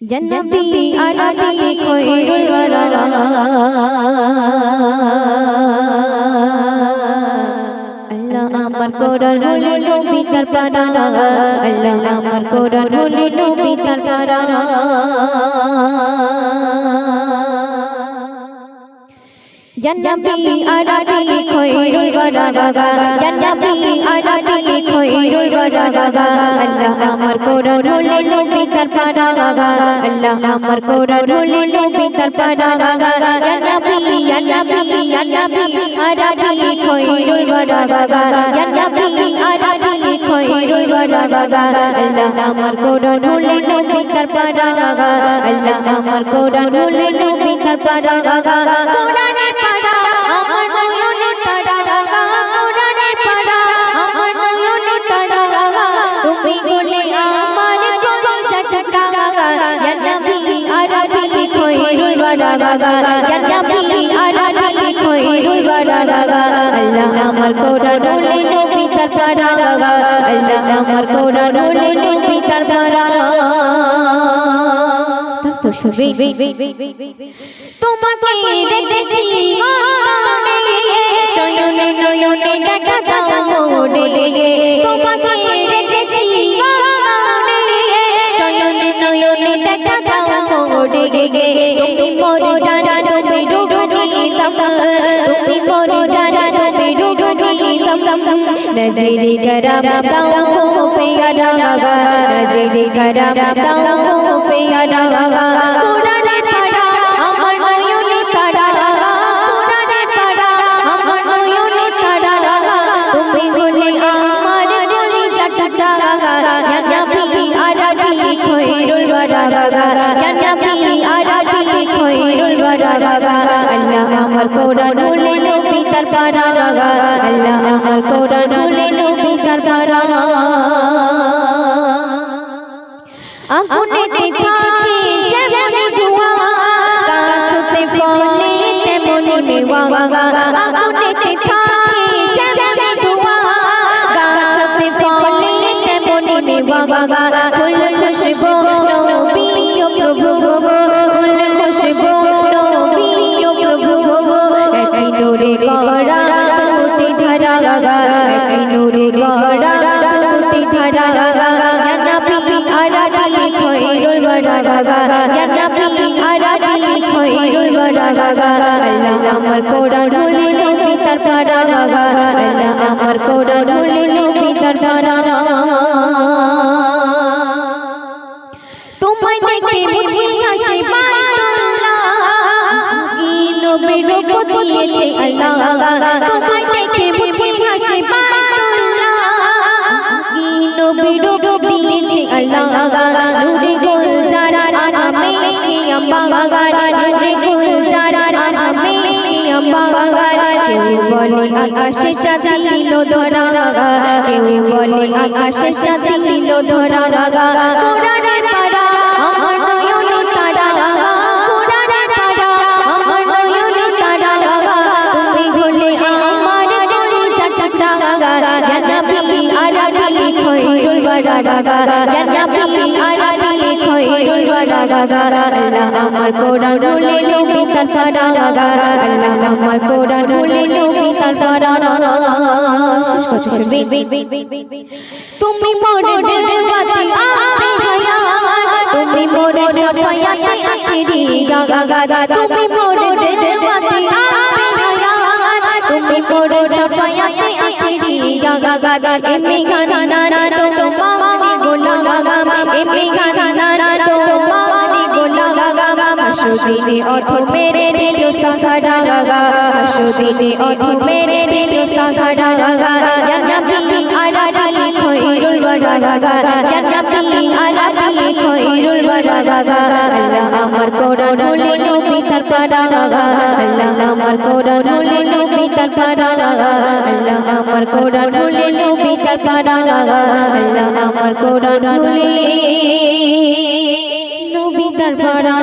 Ya Nabi Arabi khairul wara Allah amar Quran hole Nabi tar para Allah amar Quran hole Nabi tar para Ya Nabi Arabi khairul wara Ya Nabi Arabi khairul wara Allah amar Quran hole Nabi tar para Allah amar Quran hole Nabi tar para Ya Nabi Arabi khairul wara Ya Nabi Arabi khairul wara Allah amar Quran hole Nabi tar para Allah amar Quran hole Nabi tar para Quran আমার নয়নে তারা কোরআনের পারা আমার নয়নে তারা তুমি বলে আমার কলিজা টুকরা ইয়া নবী আরবি কইরুল ওয়ারা ইয়া নবী আরবি কইরুল ওয়ারা আল্লাহ আমার কোরআন বলে নবী তার পারা আল্লাহ আমার কোরআন বলে নবী তার পারা তো শুবি তোমাকে দেখেছি শয়নে নয়নে দেখা দাও মোরে তোমাকে দেখেছি শয়নে নয়নে দেখা দাও মোরে তুমি মোরে জানা তুমি রুডনি তম তুমি মোরে জানা তুমি রুডনি তম নজরে করম দাও গো পিয়ারা নজরে করম দাও গো পিয়ারা কোরআনের পারা আমার নয়নে তারা কোরআনের পারা আমার নয়নে তারা তুমি বলে আমার কলিজা টুকরা ইয়া নবী আরবি কইরুল ওয়ারা ইয়া নবী আরবি কইরুল ওয়ারা আল্লাহ আমার কোরআন বলে নবী তার পারা আল্লাহ আমার কোরআন বলে নবী তার পারা আগুনেতে থাকে যেমন ধোঁয়া গাছতে ফলে তেমনি মেওয়া আগুনেতে থাকে যেমন ধোঁয়া গাছতে ফলে তেমনি মেওয়া ফুল খুশবু নবী ও প্রভু ফুল খুশবু নবী ও প্রভু একই নূরে গড়া তুতি ধারা একই নূরে গড়া তুতি ধারা ইয়া নবী আরবি কইরুল ওয়ারা ইয়া নবী আরবি কইরুল ওয়ারা আল্লাহ আমার কোরআন বলে নবী তার পারা আল্লাহ আমার কোরআন বলে নবী তার পারা তোমায় দেখে মুঝে হাসে বাইতুল্লাহ কি নবীর রূপ দিয়েছে আল্লাহ তোমায় দেখে মুঝে হাসে বাইতুল্লাহ কি নবীর রূপ দিয়েছে আল্লাহ নূরে গুলজার আরামে কি আম্বা নূরে গুলজার আরামে কি আম্বা কেউ বলে আকাশে চাঁদ দিল ধরা কেউ বলে আকাশে চাঁদ দিল ধরা কোরআনের পারা আমার নয়নে তারা কোরআনের পারা আমার নয়নে তারা তুমি হলে আমার কলিজা টুকরা ইয়া নবী আরবি কইরুল ওয়ারা ইয়া নবী আরবি কইরুল ওয়ারা আল্লাহ আমার কোরআন বলে নবী তার পারা আল্লাহ আমার কোরআন বলে নবী তার পারা শেষ কথা শুনবি তুমি মোরে দিলওয়াতে আপে হায়াত তুমি মোরে শাফায়াতে আখিরি তুমি মোরে দিলওয়াতে আপে হায়াত তুমি মোরে শাফায়াতে আখিরি এমনি গানা না তোমারে গোলাগাম এমনি গানা না তোমারে গোলাগাম হাসুদিনে অথ মেরে দিল সাহারা হাসুদিনে অথ মেরে দিল সাহারা ইয়া নবী আরবি কইরুল ওয়ারা ইয়া নবী আরবি কইরুল ওয়ারা আল্লাহ আমার কোরআন বলে নবী তার পারা আল্লাহ আমার কোরআন বলে নবী তার পারা আল্লাহ আমার কোরআন বলে নবী তার পারা আল্লাহ আমার কোরআন বলে নবী তার পারা